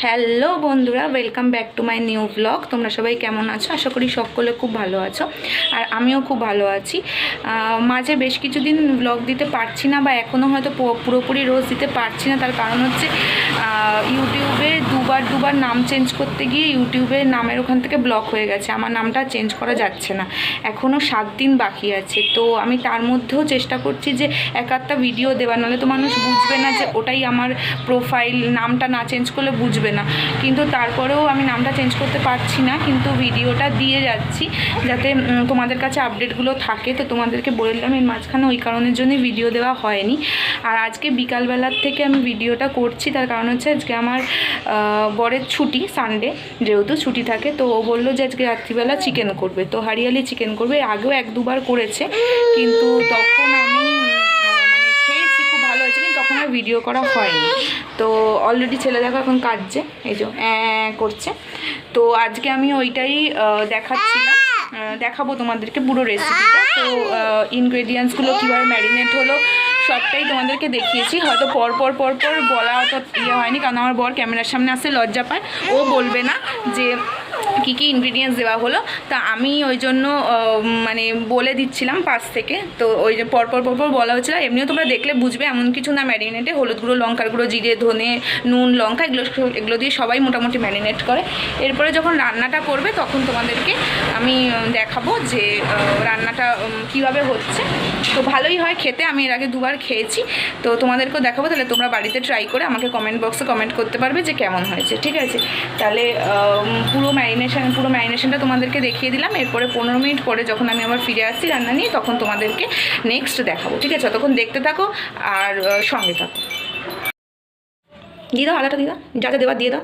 Hello বন্ধুরা, welcome back to my new blog. তোমরা সবাই কেমন আছো? আশা করি সকলে খুব ভালো আছো, আর আমিও খুব ভালো আছি। মাঝে বেশ কিছুদিন ব্লগ দিতে পারছি না, বা এখনও হয়তো পুরোপুরি রোজ দিতে পারছি না। তার কারণ হচ্ছে ইউটিউবে দুবার নাম চেঞ্জ করতে গিয়ে ইউটিউবের নামের ওখান থেকে ব্লক হয়ে গেছে। আমার নামটা চেঞ্জ করা যাচ্ছে না, এখনও 7 দিন বাকি আছে। তো আমি তার মধ্যেও চেষ্টা করছি যে এক আধটা ভিডিও দেওয়ার, নাহলে তো মানুষ বুঝবে না যে ওটাই আমার প্রোফাইল। নামটা না চেঞ্জ করলে বুঝবে না, কিন্তু তারপরেও আমি নামটা চেঞ্জ করতে পারছি না, কিন্তু ভিডিওটা দিয়ে যাচ্ছি যাতে তোমাদের কাছে আপডেটগুলো থাকে। তো তোমাদেরকে বলে দিলাম এর মাঝখানে ওই কারণের জন্যই ভিডিও দেওয়া হয়নি। আর আজকে বিকালবেলার থেকে আমি ভিডিওটা করছি, তার কারণ হচ্ছে আজকে আমার বরের ছুটি, সানডে যেহেতু ছুটি থাকে। তো ও বললো যে আজকে রাত্রিবেলা চিকেন করবে, তো হারিয়ালি চিকেন করবে। আগেও 1-2বার করেছে, কিন্তু তখন আমি খেয়েছি, খুব ভালো হয়েছে, কিন্তু তখন আর ভিডিও করা হয়নি। তো অলরেডি ছেলে দেখো এখন কাটছে, এই যে করছে। তো আজকে আমি ওইটাই দেখাবো তোমাদেরকে পুরো রেসিপিটা। তো ইনগ্রেডিয়েন্টসগুলো কীভাবে ম্যারিনেট হলো সবটাই তোমাদেরকে দেখিয়েছি। হয়তো পর পর বলা অত হয়নি, কারণ আমার বর ক্যামেরার সামনে আসতে লজ্জা পায়, ও বলবে না যে কী কী ইনগ্রেডিয়েন্টস দেওয়া হলো। তা আমি ওই জন্য বলে দিচ্ছিলাম পাশ থেকে। তো ওই যে পর পর বলা হচ্ছিলো। এমনিও তোমরা দেখলে বুঝবে, এমন কিছু না ম্যারিনেটে। হলুদ গুঁড়ো, লঙ্কার গুঁড়ো, জিরে, ধনে, নুন, লঙ্কা, এগুলো দিয়ে সবাই মোটামুটি ম্যারিনেট করে। এরপরে যখন রান্নাটা করবে তখন তোমাদেরকে আমি দেখাবো যে রান্নাটা কীভাবে হচ্ছে। তো ভালোই হয় খেতে, আমি এর আগে 2বার খেয়েছি। তো তোমাদেরকেও দেখাবো, তাহলে তোমরা বাড়িতে ট্রাই করে আমাকে কমেন্ট বক্সে কমেন্ট করতে পারবে যে কেমন হয়েছে। ঠিক আছে, তাহলে পুরো ম্যারিনেশনটা তোমাদেরকে দেখিয়ে দিলাম। এরপরে 15 মিনিট পরে যখন আমি আবার ফিরে আসছি রান্না নিয়ে, তখন তোমাদেরকে নেক্সট দেখাবো। ঠিক আছে, তখন দেখতে থাকো আর সঙ্গে থাকো। দিয়ে দাও আদাটা, দিয়ে দাও, যা যা দেওয়ার দিয়ে দাও।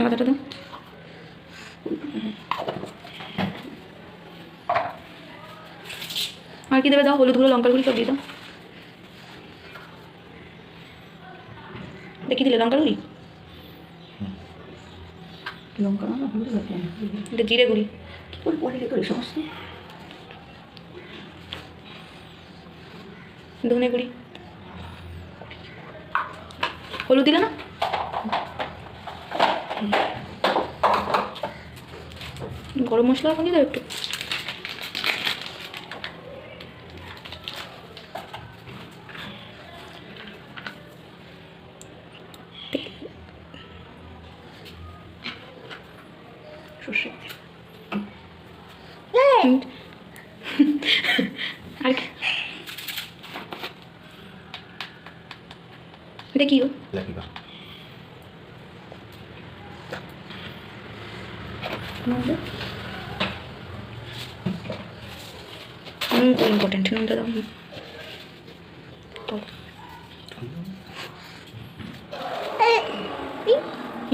আদাটা দাও। আর কি দেবে দাও? হলুদ গুঁড়ো, লঙ্কার গুঁড়ি সব দিয়ে দাও। দেখি দিলে লঙ্কার গুঁড়ি, এটা জিরে গুঁড়ি, সমস্ত ধনে গুঁড়ি, হলুদ দিলে না? গরম মশলা এখন দিয়ে দাও একটু। সর্ষে আর এটা কি ইম্পর্টেন্ট, নুনটা দাও।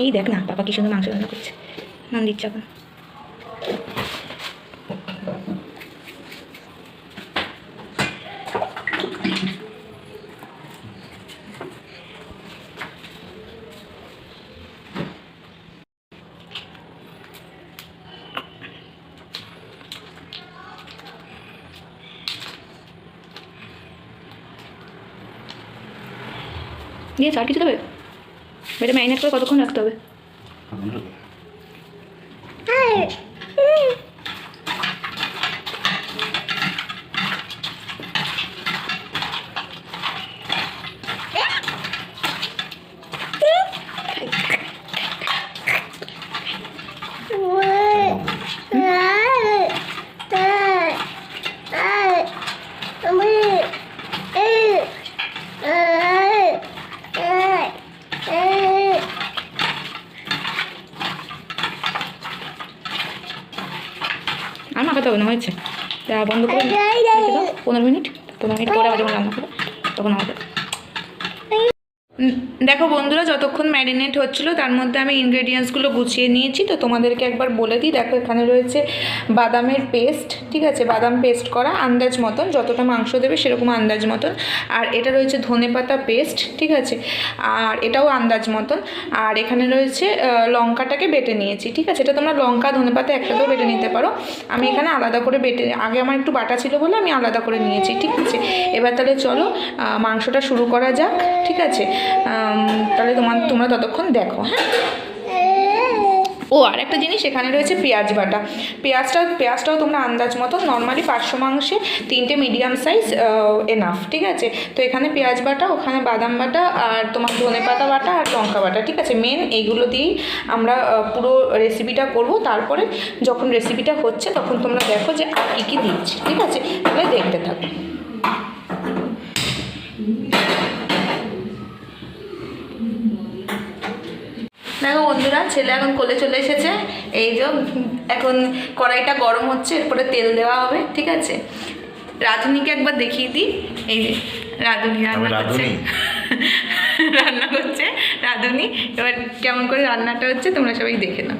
এই দেখ না বাবা কি সুন্দর মাংস রান্না করছে, নাম দিচ্ছে এখন। দিয়ে আর কিছু দেবে? এটা ম্যারিনেট করে কতক্ষণ রাখতে হবে? আর মাখাতে হবে না, হয়েছে। তা বন্ধ করে 15 মিনিট পরে আবার যখন রান্না করবে তখন হবে। দেখো বন্ধুরা, যতক্ষণ ম্যারিনেট হচ্ছিলো তার মধ্যে আমি ইনগ্রেডিয়েন্টসগুলো গুছিয়ে নিয়েছি। তো তোমাদেরকে একবার বলে দিই। দেখো এখানে রয়েছে বাদামের পেস্ট, ঠিক আছে, বাদাম পেস্ট করা আন্দাজ মতন, যতটা মাংস দেবে সেরকম আন্দাজ মতন। আর এটা রয়েছে ধনেপাতা পেস্ট, ঠিক আছে, আর এটাও আন্দাজ মতন। আর এখানে রয়েছে লঙ্কাটাকে বেটে নিয়েছি, ঠিক আছে। এটা তোমরা লঙ্কা ধনেপাতা একসাথেও বেটে নিতে পারো। আমি এখানে আলাদা করে বেটে, আগে আমার একটু বাটা ছিল বলে আমি আলাদা করে নিয়েছি, ঠিক আছে। এবার তাহলে চলো মাংসটা শুরু করা যাক, ঠিক আছে। তাহলে তোমরা ততক্ষণ দেখো। হ্যাঁ, ও আর একটা জিনিস, এখানে রয়েছে পেঁয়াজ বাটা। পেঁয়াজটাও তোমরা আন্দাজ মতো, নর্মালি 500 মাংসে 3টে মিডিয়াম সাইজ এনাফ, ঠিক আছে। তো এখানে পেঁয়াজ বাটা, ওখানে বাদাম বাটা, আর তোমার ধনেপাতা বাটা আর লঙ্কা বাটা, ঠিক আছে। মেন এইগুলো দিয়েই আমরা পুরো রেসিপিটা করব। তারপরে যখন রেসিপিটা হচ্ছে তখন তোমরা দেখো যে আর কী কী দিচ্ছি, ঠিক আছে। তাহলে দেখতে থাকো। দেখো বন্ধুরা, ছেলে এখন কোলে চলে এসেছে। এই যে এখন কড়াইটা গরম হচ্ছে, এরপরে তেল দেওয়া হবে, ঠিক আছে। রাঁধুনিকে একবার দেখিয়ে দিই। এই যে রাঁধুনি রান্না করছে, রাঁধুনি। এবার কেমন করে রান্নাটা হচ্ছে তোমরা সবাই দেখে নাও।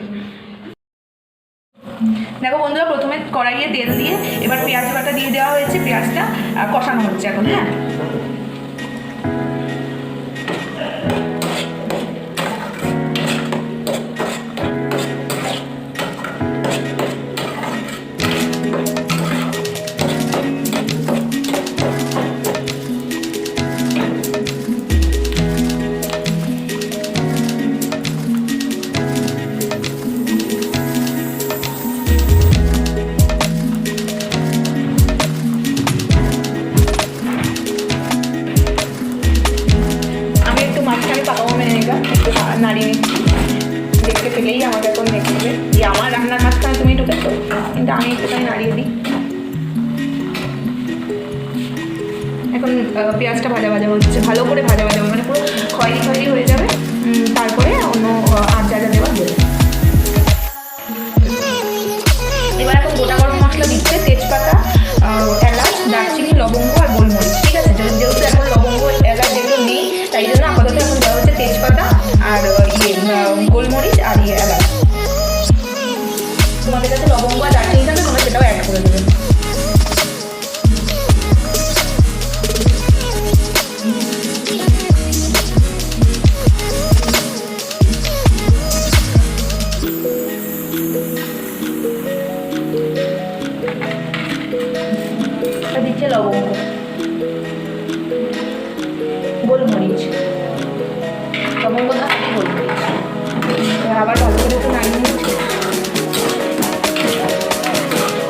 দেখো বন্ধুরা, প্রথমে কড়াইয়ে তেল দিয়ে এবার পেঁয়াজ বাটা দিয়ে দেওয়া হয়েছে, পেঁয়াজটা কষানো হচ্ছে এখন। হ্যাঁ, নাড়িয়ে নিচ্ছি। দেখতে পেলেই আমাকে এখন দেখে নেবে যে আমার রান্নার মাঝখানে তুমি ঢুকেছো, কিন্তু আমি একটুখানি নাড়িয়ে দিই। এখন পেঁয়াজটা ভাজা ভাজা হচ্ছে, ভালো করে ভাজা ভাজা হবে, মানে পুরো খয়েরি খয়েরি হয়ে যাবে। তারপরে অন্য আর যা যা দেওয়া দেবে। এবার এখন গোটা গরম মশলা দিচ্ছে, তেজপাতা, এলাচ, দারচিনি, লবঙ্গ আর গোলমরিচ, ঠিক আছে। যেহেতু এখন লবঙ্গ এলাচ যেগুলো নেই, তাই জন্য আপাতত এখন দেওয়া হচ্ছে তেজপাতা আর গোলমরিচ আর এলাচ। তোমাদের কাছে লবঙ্গ আর দারচিনি থাকবে, তোমরা সেটাও অ্যাড করে দেবে। দিচ্ছে লবঙ্গ, গোলমরিচ, লবঙ্গ না গোলমরিচ। আবার ভালো করে একটু নাড়িয়ে নিচ্ছি।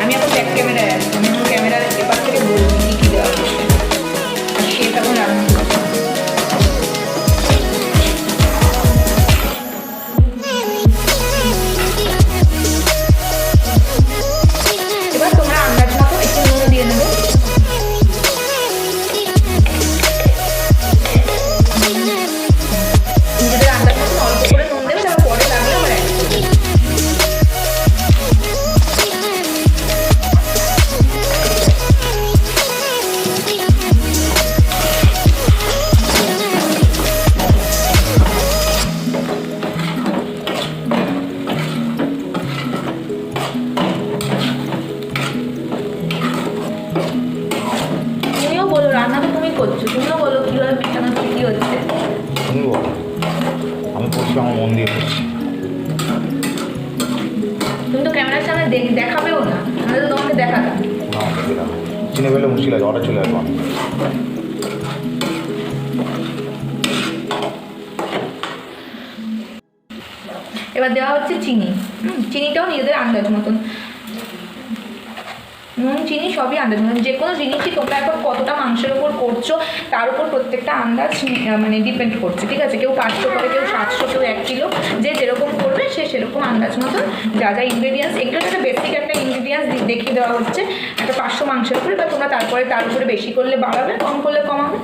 আমি এখন ব্যাক ক্যামেরায় আছি, আমি এখন ক্যামেরার এপার থেকে বলবো কী কী দেওয়া হচ্ছে, আর সেটা এখন রান্না করছি। এবার তোমরা আন্দাজ মতো একটু নুন দিয়ে নেবে। নিজেদের আন্দাজ মতো অল্প করে নুন দেবে, তারপর পরে লাগলে আবার অ্যাড করবে। তুমিও বলো, রান্না তো তুমি করছো, তুমিও বলো কীভাবে মেশানো কী হচ্ছে। তুমি বলো, আমি করছি, আমার মন দিয়ে করছি। তুমি তো ক্যামেরার সামনে দেখাবেও না, আমাদের তো তোমাকে দেখাতাম না, চিনে ফেলে মুশকিল আছে, অর্ডার চলে আসবো। এবার দেওয়া হচ্ছে চিনি। চিনিটাও নিজেদের আন্দাজ মতন, নুন চিনি সবই আন্দাজ মতন। যে কোনো জিনিসই তোমরা এখন কতটা মাংসের ওপর করছো তার উপর প্রত্যেকটা আন্দাজ মানে ডিপেন্ড করছে, ঠিক আছে। কেউ 500 করে, কেউ 700, কেউ 1 কিলো, যে যেরকম করবে সে সেরকম আন্দাজ মতন যা যা ইনগ্রেডিয়েন্টস, এগুলো একটা বেসিক একটা ইনগ্রেডিয়েন্টস দেখিয়ে দেওয়া হচ্ছে একটা 500 মাংসের উপরে। বা তোমরা তারপরে তার উপরে বেশি করলে বাড়াবে, কম করলে কমাবে।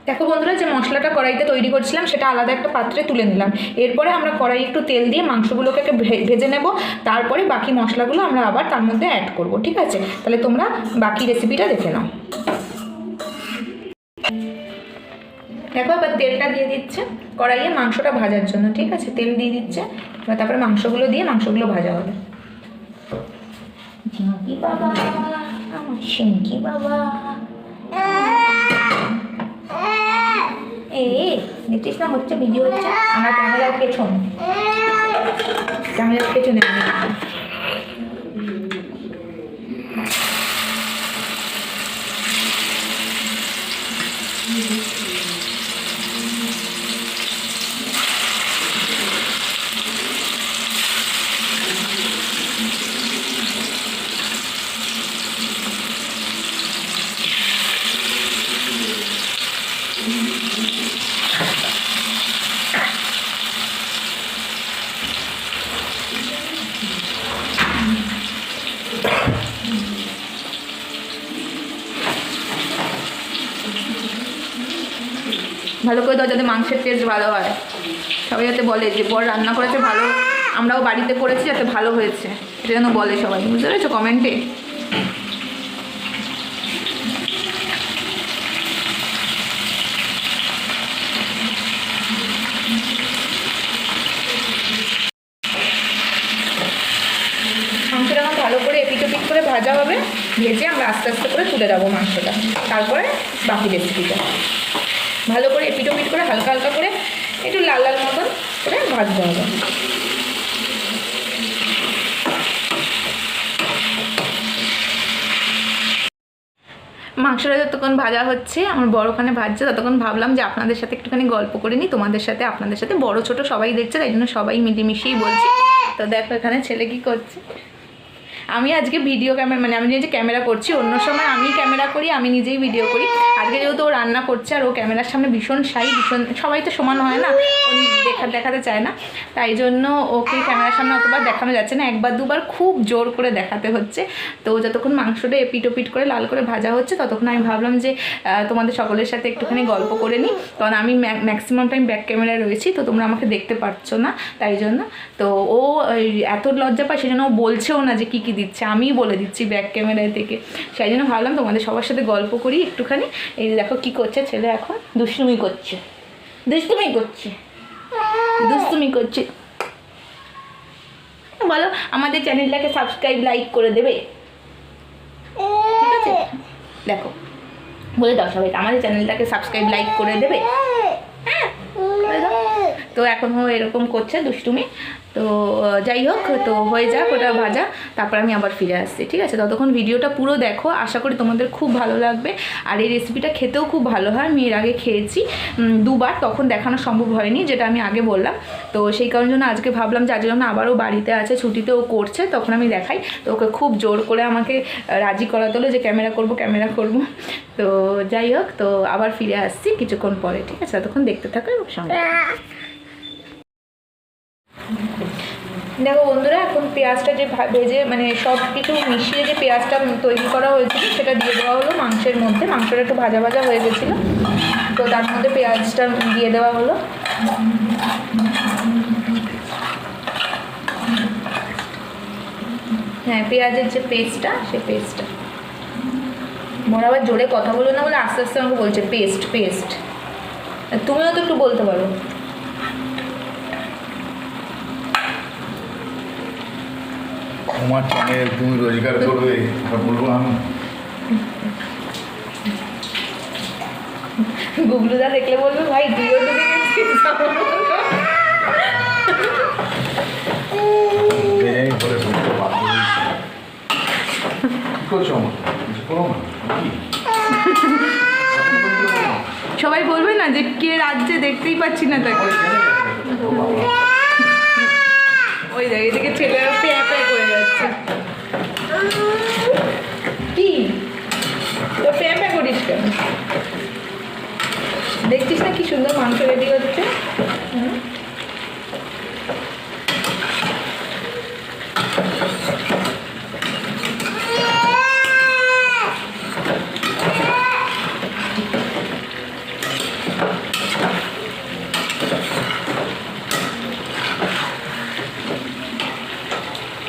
দেখো বন্ধুরা, যে মশলাটা কড়াইতে তৈরি করছিলাম সেটা আলাদা একটা পাত্রে তুলে নিলাম। এরপরে আমরা কড়াই একটু তেল দিয়ে মাংসগুলোকে ভেজে নেব। তারপরে বাকি মশলাগুলো আমরা আবার তার মধ্যে অ্যাড করব, ঠিক আছে। তাহলে তোমরা বাকি রেসিপিটা দেখে নাও। দেখো এবার তেলটা দিয়ে দিচ্ছে কড়াইয়ে মাংসটা ভাজার জন্য, ঠিক আছে। তেল দিয়ে দিচ্ছে, এবার তারপরে মাংসগুলো দিয়ে মাংসগুলো ভাজা হবে। ঝিঙ্কি বাবা, আমার শিঙ্কি বাবা, দেখছিস না হচ্ছে, ভিডিও হচ্ছে, আমার ক্যামেরার পেছনে ভালো করে দাও যাতে মাংসের টেস্ট ভালো হয়। সবাই যাতে বলে যে বর রান্না করেছে ভালো, আমরাও বাড়িতে করেছি যাতে ভালো হয়েছে, এটা যেন বলে সবাই, বুঝতে পেরেছো কমেন্টে। মাংসটা আমার ভালো করে এপিট ওপিট করে ভাজা হবে, ভেজে আমরা আস্তে আস্তে করে তুলে দেবো মাংসটা, তারপরে বাকি রেসিপিটা ভালো করে এপিট ওপিট করে হালকা হালকা করে একটু লাল লাল মতন করে ভাজতে হবে। মাংসটা যতক্ষণ ভাজা হচ্ছে, আমার বড় ওখানে ভাজছে, ততক্ষণ ভাবলাম যে আপনাদের সাথে একটুখানি গল্প করে নিই, তোমাদের সাথে আপনাদের সাথে, বড় ছোট সবাই দেখছে তাই জন্য সবাই মিলেমিশেই বলছি। তো দেখো এখানে ছেলে কি করছে। আমি আজকে ভিডিও ক্যামেরা মানে আমি নিজে ক্যামেরা করছি, অন্য সময় আমি ক্যামেরা করি, আমি নিজেই ভিডিও করি। আজকে যেহেতু ও রান্না করছে আর ও ক্যামেরার সামনে ভীষণ শাই, ভীষণ, সবাই তো সমান হয় না, ও দেখাতে চায় না, তাই জন্য ওকে ক্যামেরার সামনে অতবার দেখানো যাচ্ছে না, একবার দুবার খুব জোর করে দেখাতে হচ্ছে। তো যতক্ষণ মাংসটা এপিট ওপিট করে লাল করে ভাজা হচ্ছে ততক্ষণ আমি ভাবলাম যে তোমাদের সকলের সাথে একটুখানি গল্প করে নিই, কারণ আমি ম্যাক্সিমাম টাইম ব্যাক ক্যামেরায় রয়েছি, তো তোমরা আমাকে দেখতে পারছো না তাই জন্য। তো ও এত লজ্জা পায় সেজন্য ও বলছেও না যে কী কী দিচ্ছে, আমিই বলে দিচ্ছি ব্যাক ক্যামেরায় থেকে, সেই জন্য ভাবলাম তোমাদের সবার সাথে গল্প করি একটুখানি। এই দেখো কী করছে ছেলে, এখন দুষ্টুমি করছে, বলো আমাদের চ্যানেলটাকে সাবস্ক্রাইব লাইক করে দেবে, ঠিক আছে? দেখো বলে দাও সবাইকে আমাদের চ্যানেলটাকে সাবস্ক্রাইব লাইক করে দেবে, হ্যাঁ বলে দাও। তো এখন ও এরকম করছে দুষ্টুমি, তো যাই হোক, তো হয়ে যাক ওটা ভাজা, তারপর আমি আবার ফিরে আসছি, ঠিক আছে? ততক্ষণ ভিডিওটা পুরো দেখো, আশা করি তোমাদের খুব ভালো লাগবে। আর এই রেসিপিটা খেতেও খুব ভালো হয়, আমি এর আগে খেয়েছি দুবার, তখন দেখানো সম্ভব হয়নি যেটা আমি আগে বললাম, তো সেই কারণের জন্য আজকে ভাবলাম যে আজ যখন আবারও বাড়িতে আছে, ছুটিতে ও করছে, তখন আমি দেখাই। তো ওকে খুব জোর করে আমাকে রাজি করাতে হলো যে ক্যামেরা করব। তো যাই হোক, তো আবার ফিরে আসছি কিছুক্ষণ পরে, ঠিক আছে? ততক্ষণ দেখতে থাকো সঙ্গে। দেখো বন্ধুরা, এখন পেঁয়াজটা যে ভেজে মানে সব কিছু মিশিয়ে যে পেঁয়াজটা তৈরি করা হয়েছিল সেটা দিয়ে দেওয়া হলো মাংসের মধ্যে। মাংসটা একটু ভাজা ভাজা হয়ে গেছিলো, তো তার মধ্যে পেঁয়াজটা দিয়ে দেওয়া হলো। হ্যাঁ, পেঁয়াজের যে পেস্টটা, সেই পেস্টটা, মোর আবার জোরে কথা বলো না বলে আস্তে আস্তে আমাকে বলছে পেস্ট। তুমিও তো একটু বলতে পারো। তোমার চ্যানেল তুমি রোজগার করবে, বলবো আমি। গুগলুদা দেখলে বলবে ভাই তুইও ঢুকে গেছিস। সবাই বলবে না যে কে রাজ্যে, দেখতেই পাচ্ছি না তাকে। ওই দেখ এদিকে ছেলেরা প্যাঁ করে যাচ্ছে। কি তো প্যাঁ করিস কেন? দেখছিস না কি সুন্দর মাংস রেডি হচ্ছে।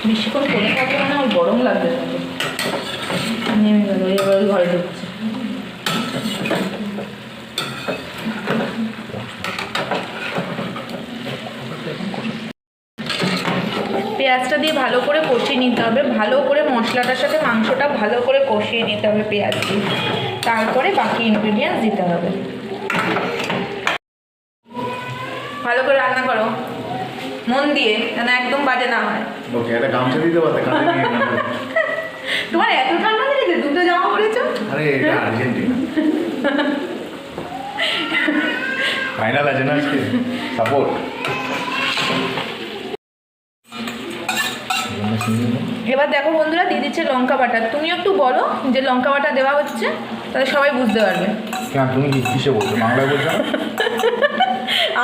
বেশিক্ষণ করে থাকলে মানে আমার গরম লাগবে, নেমে গেল, এবার ঘরে ঢুকছে। পেঁয়াজটা দিয়ে ভালো করে কষিয়ে নিতে হবে, ভালো করে মশলাটার সাথে মাংসটা ভালো করে কষিয়ে নিতে হবে পেঁয়াজ দিয়ে, তারপরে বাকি ইনগ্রিডিয়েন্টস দিতে হবে। ভালো করে রান্না করো মন দিয়ে, যেন একদম বাজে না হয়। ওকে একটা গামছা দিতে পারতে, কাঁধে নিয়ে তোমার এত ঠান্ডা লেগেছে, দুটো জামা পরেছো? আরে এটা আর্জেন্টিনা ফাইনাল আছে না আজকে, সাপোর্ট। এবার দেখো বন্ধুরা, দিয়ে দিচ্ছে লঙ্কা বাটা। তুমি একটু বলো যে লঙ্কা বাটা দেওয়া হচ্ছে, তাহলে সবাই বুঝতে পারবে। কেন তুমি কিসে বলছো, বাংলায় বলছো?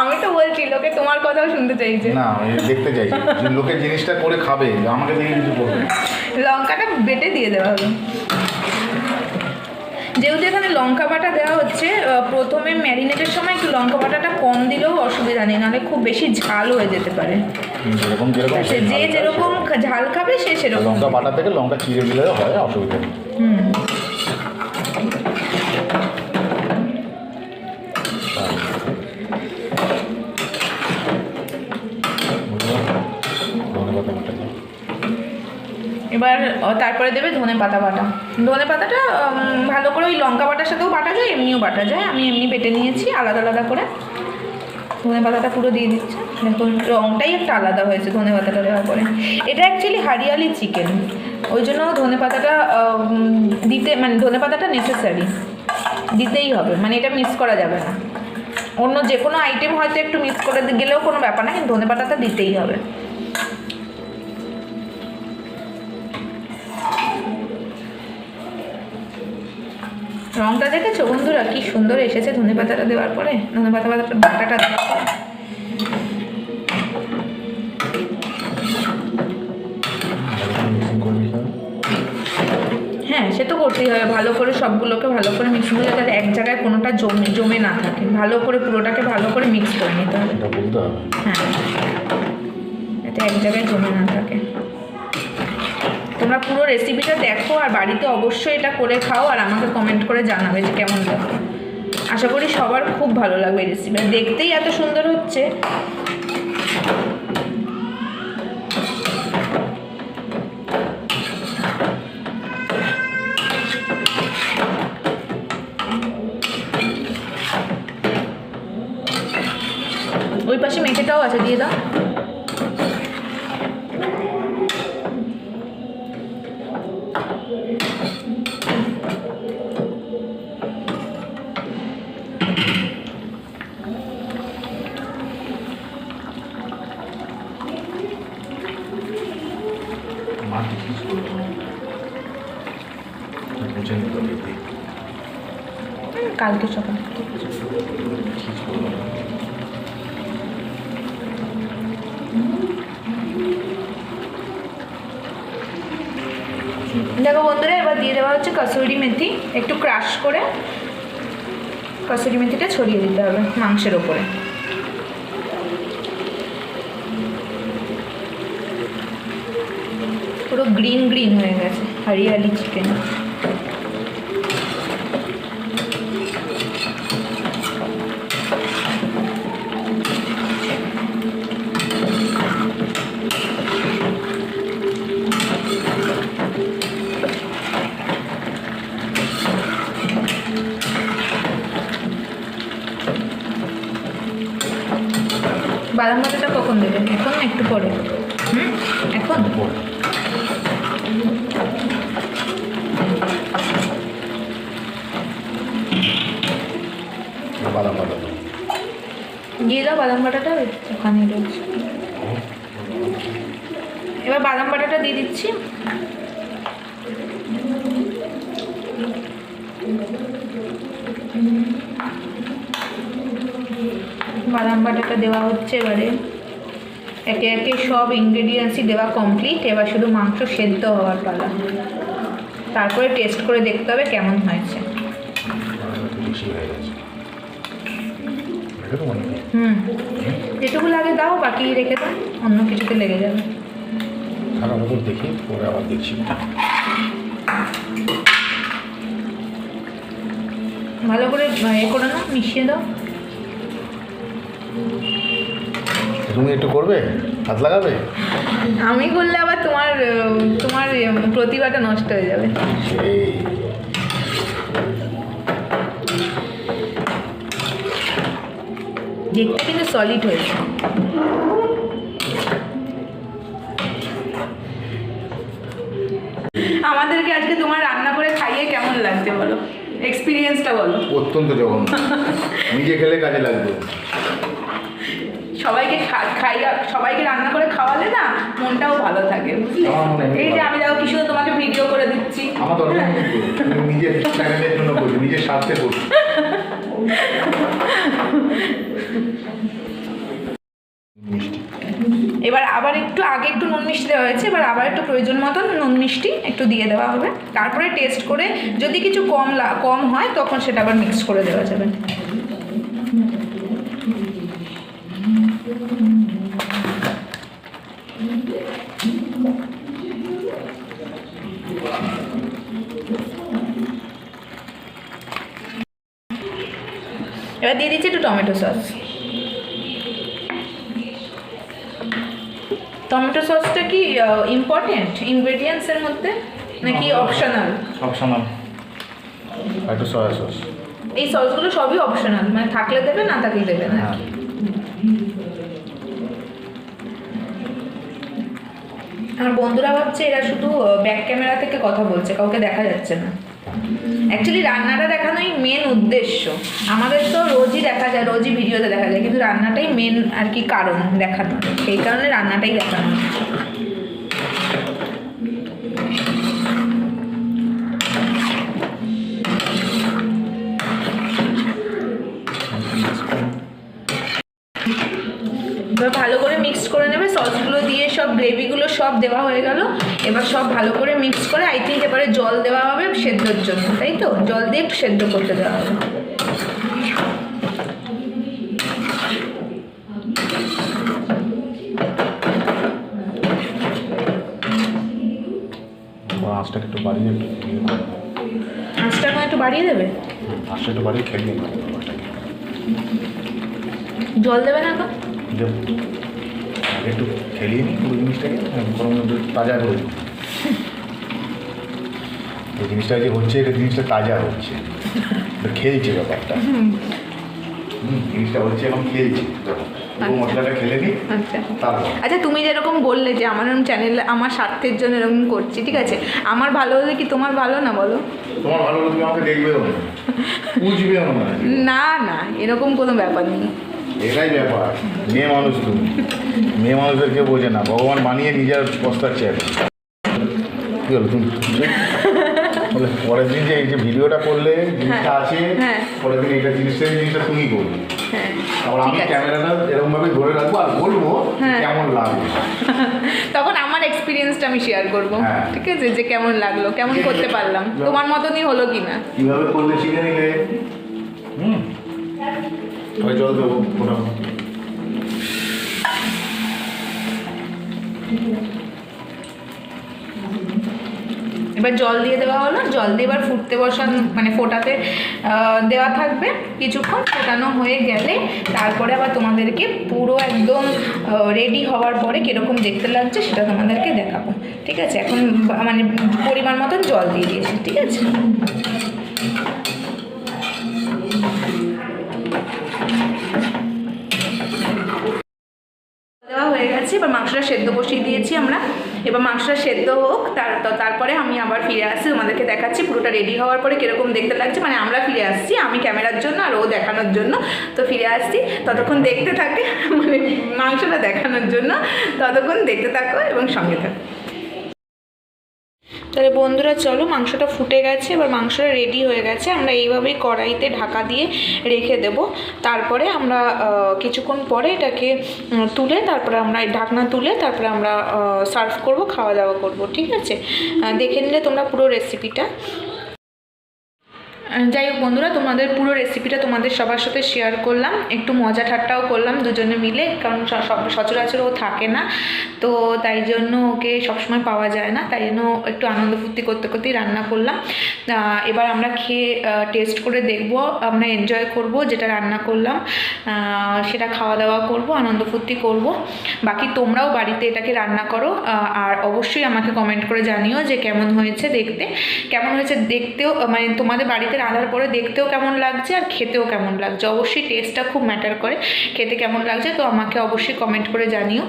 আমি তো বলছি, লোকে তোমার কথাও শুনতে চাইছে। না, আমি দেখতে চাইছি লোকের জিনিসটা করে খাবে, আমাকে দেখে কিছু করবে। লঙ্কাটা বেটে দিয়ে দেওয়া হলো। যেহেতু এখানে লঙ্কা বাটা দেওয়া হচ্ছে, প্রথমে ম্যারিনেটের সময় একটু লঙ্কা বাটাটা কম দিলেও অসুবিধা নেই, নাহলে খুব বেশি ঝাল হয়ে যেতে পারে। যে যেরকম ঝাল খাবে সে সেরকম। লঙ্কা বাটা থেকে লঙ্কা চিড়ে দিলে হয়, অসুবিধা নেই। এবার তারপরে দেবে ধনে পাতা বাটা। ধনে পাতাটা ভালো করে ওই লঙ্কা বাটার সাথেও বাটা যায়, এমনিও বাটা যায়। আমি এমনি বেটে নিয়েছি আলাদা আলাদা করে। ধনে পাতাটা পুরো দিয়ে দিচ্ছে, দেখুন রঙটাই একটা আলাদা হয়েছে ধনে পাতাটা দেওয়ার পরে। এটা অ্যাকচুয়ালি হরিয়ালি চিকেন, ওই জন্য ধনে পাতাটা দিতে, মানে ধনে পাতাটা নেসেসারি, দিতেই হবে, মানে এটা মিস করা যাবে না। অন্য যে কোনো আইটেম হয়তো একটু মিস করে গেলেও কোনো ব্যাপার না, কিন্তু ধনে পাতাটা দিতেই হবে। রংটা দেখেছো বন্ধুরা কি সুন্দর এসেছে ধনে পাতাটা দেওয়ার পরে, ধনে পাতা বাটাটা দেওয়ার পরে। হ্যাঁ সে তো করতেই হবে, ভালো করে সবগুলোকে ভালো করে মিক্স করে, যাতে এক জায়গায় কোনোটা জমে না থাকে, ভালো করে পুরোটাকে ভালো করে মিক্স করে নিতে হবে। হ্যাঁ যাতে এক জায়গায় জমে না থাকে। তোমরা পুরো রেসিপিটা দেখো আর বাড়িতে অবশ্যই এটা করে খাও, আর আমাকে কমেন্ট করে জানাবে যে কেমন লাগে। আশা করি সবার খুব ভালো লাগবে এই রেসিপি, দেখতেই এত সুন্দর হচ্ছে। ওই পাশে মেথিটাও আছে, দিয়ে দাও। কালকে সকালে দেখো বন্ধুরা, এবার দিয়ে দেওয়া হচ্ছে কসুরি মেথি, একটু ক্রাশ করে কসুরি মেথিটা ছড়িয়ে দিতে হবে মাংসের ওপরে। পুরো গ্রিন গ্রিন হয়ে গেছে হরিয়ালি চিকেন। বাদাম বাটাটা কখন দেবেন? এখন না একটু পরে? এখন বাদাম বাটা দিয়ে দাও, বাদাম বাটাটা ওখানে রয়েছে। এবার বাদাম বাটাটা দিয়ে দিচ্ছি। বাদাম বাটাটা দেওয়া হচ্ছে, এবারে একে একে সব ইনগ্রেডিয়েন্টসই দেওয়া কমপ্লিট। এবার শুধু মাংস সেদ্ধ হওয়ার পালা, তারপরে টেস্ট করে দেখতে হবে কেমন হয়েছে। যেটুকু লাগে দাও, বাকি রেখে দাও, অন্য কিছুতে লেগে যাবে। দেখি পরে আবার দেখছি। ভালো করে করে নাও, মিশিয়ে দাও। তুমি একটু করবে, হাত লাগাবে। আমি করলে আবার তোমার তোমার প্রতিভাটা নষ্ট হয়ে যাবে। দেখতে কিন্তু সলিড হয়েছে। আমাদেরকে আজকে তোমার রান্না করে খাইয়ে কেমন লাগছে বলো, এক্সপিরিয়েন্সটা বলো। অত্যন্ত জঘন্য, নিজে খেলে কাজে লাগবে। সবাইকে সবাইকে রান্না করে খাওয়ালে না মনটাও ভালো থাকে, বুঝলে? এই যে আমি দেখো কি শুধু তোমাকে ভিডিও করে দিচ্ছি, আমার দরকার নেই, নিজের চ্যানেলের জন্য করছি, নিজের স্বার্থে করছি। এবার আবার একটু আগে একটু নুন মিষ্টি দেওয়া হয়েছে, এবার আবার একটু প্রয়োজন মতন নুন মিষ্টি একটু দিয়ে দেওয়া হবে। তারপরে টেস্ট করে যদি কিছু কম হয় তখন সেটা আবার মিক্স করে দেওয়া যাবে। এবার দিয়ে দিচ্ছি একটু টমেটো সস। টমেটো সসটা কি ইম্পর্টেন্ট ইনগ্রেডিয়েন্টসের মধ্যে নাকি অপশনাল? অপশনাল। একটু সয়া সস। এই সসগুলো সবই অপশনাল, মানে থাকলে দেবে না থাকলে দেবে না। আমার বন্ধুরা ভাবছে এরা শুধু ব্যাক ক্যামেরা থেকে কথা বলছে, কাউকে দেখা যাচ্ছে না। অ্যাকচুয়ালি রান্নাটা দেখানোই মেন উদ্দেশ্য। আমাদের তো রোজই দেখা যায়, রোজই ভিডিওতে দেখা যায়, কিন্তু রান্নাটাই মেন আর কি কারণ দেখানো, সেই কারণে রান্নাটাই দেখানো। এবার ভালো করে মিক্স করে নেবে, সসগুলো দিয়ে সব গ্রেভিগুলো সব দেওয়া হয়ে গেল। এবার সব ভালো করে মিক্স করে আই থিঙ্ক এবারে জল দেওয়া হবে সেদ্ধর জন্য, তাই তো? জল দিয়ে একটু সেদ্ধ করতে দেওয়া হবে। আঁচটা একটু বাড়িয়ে আঁচটা একটু বাড়িয়ে দেবে, আঁচটা একটু বাড়িয়ে খেয়ে নিয়ে জল দেবে না তো? একটু খেলিয়ে নিই পুরো জিনিসটাকে, তাজা করে দিই। এই জিনিসটা যে হচ্ছে, এটা জিনিসটা তাজা হচ্ছে, খেলছে ব্যাপারটা। জিনিসটা হচ্ছে এখন খেলছে, মশলাটা খেলে নিই। আচ্ছা, তুমি যেরকম বললে যে আমার চ্যানেল আমার স্বার্থের জন্য এরকম করছি, ঠিক আছে, আমার ভালো হলে কি তোমার ভালো না বলো? তোমার ভালো হলে তুমি আমাকে দেখবেও না, বুঝবেও না। না, এরকম কোনো ব্যাপার নেই। এটাই ব্যাপার, মেয়ে মানুষ তুমি, মেয়ে মানুষদের কেউ বোঝে না, ভগবান বানিয়ে নিজের পস্তাচ্ছে এখন। কী হলো তুমি পরের দিন যে এই যে ভিডিওটা করলে জিনিসটা আছে, পরের দিন এইটা জিনিসটা তুমি করবে। আবার আমি ক্যামেরাটা এরকম ভাবে ধরে রাখবো আর বলবো কেমন লাগবে, তখন আমার এক্সপিরিয়েন্সটা আমি শেয়ার করবো। ঠিক আছে, যে কেমন লাগলো, কেমন করতে পারলাম, তোমার মতনই হলো কিনা, কিভাবে করলে শিখে নিলে। জল দেবো। এবার জল দিয়ে দেওয়া হলো, জল দিয়ে এবার ফুটতে বসানো, মানে ফোটাতে দেওয়া থাকবে কিছুক্ষণ। ফোটানো হয়ে গেলে তারপরে আবার তোমাদেরকে পুরো একদম রেডি হওয়ার পরে কীরকম দেখতে লাগছে সেটা তোমাদেরকে দেখাবো। ঠিক আছে, এখন মানে পরিমাণ মতন জল দিয়ে দিয়েছি। ঠিক আছে, দেওয়া হয়ে গেছে। এবার মাংসটা সেদ্ধ বসিয়ে দিয়েছি আমরা। এবার মাংসটা সেদ্ধ হোক, তারপরে আমি আবার ফিরে আসছি, তোমাদেরকে দেখাচ্ছি পুরোটা রেডি হওয়ার পরে কীরকম দেখতে লাগছে। মানে আমরা ফিরে আসছি, আমি ক্যামেরার জন্য আর ও দেখানোর জন্য, তো ফিরে আসছি। ততক্ষণ দেখতে থাকে, মানে মাংসটা দেখানোর জন্য, ততক্ষণ দেখতে থাকো এবং সঙ্গে থাকো। তাহলে বন্ধুরা চলো, মাংসটা ফুটে গেছে, এবার মাংসটা রেডি হয়ে গেছে। আমরা এইভাবেই কড়াইতে ঢাকা দিয়ে রেখে দেব। তারপরে আমরা কিছুক্ষণ পরে এটাকে তুলে, তারপরে আমরা ঢাকনা তুলে তারপরে আমরা সার্ভ করব, খাওয়া দাওয়া করব। ঠিক আছে, দেখে নিলে তোমরা পুরো রেসিপিটা। যাই হোক বন্ধুরা, তোমাদের পুরো রেসিপিটা তোমাদের সবার সাথে শেয়ার করলাম, একটু মজা ঠাট্টাও করলাম দুজনে মিলে, কারণ সচরাচর ও থাকে না, তো তাই জন্য ওকে সবসময় পাওয়া যায় না, তাই জন্য একটু আনন্দ ফুর্তি করতে করতেই রান্না করলাম। এবার আমরা খেয়ে টেস্ট করে দেখব, আমরা এনজয় করব যেটা রান্না করলাম, সেটা খাওয়া দাওয়া করব, আনন্দ ফুর্তি করব। বাকি তোমরাও বাড়িতে এটাকে রান্না করো, আর অবশ্যই আমাকে কমেন্ট করে জানিও যে কেমন হয়েছে দেখতেও, মানে তোমাদের বাড়িতে রান্নার পরে দেখতেও কেমন লাগছে আর খেতেও কেমন লাগছে। অবশ্যই টেস্টটা খুব ম্যাটার করে, খেতে কেমন লাগছে তো আমাকে অবশ্যই কমেন্ট করে জানিও।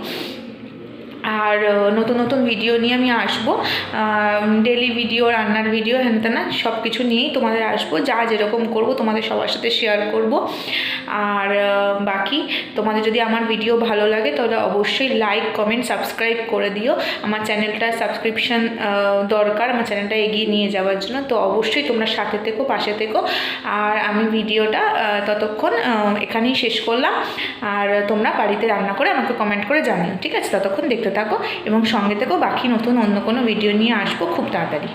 আর নতুন নতুন ভিডিও নিয়ে আমি আসবো, ডেলি ভিডিও, রান্নার ভিডিও, হ্যান তেনা সব কিছু নিয়েই তোমাদের আসবো। যা যেরকম করব তোমাদের সবার সাথে শেয়ার করব। আর বাকি তোমাদের যদি আমার ভিডিও ভালো লাগে তাহলে অবশ্যই লাইক, কমেন্ট, সাবস্ক্রাইব করে দিও। আমার চ্যানেলটা সাবস্ক্রিপশান দরকার আমার চ্যানেলটা এগিয়ে নিয়ে যাওয়ার জন্য। তো অবশ্যই তোমরা সাথে থেকো, পাশে থেকো। আর আমি ভিডিওটা ততক্ষণ এখানেই শেষ করলাম। আর তোমরা বাড়িতে রান্না করে আমাকে কমেন্ট করে জানিও, ঠিক আছে? ততক্ষণ দেখতে থাকো এবং সঙ্গে থেকো, বাকি নতুন অন্য কোনো ভিডিও নিয়ে আসবো খুব তাড়াতাড়ি।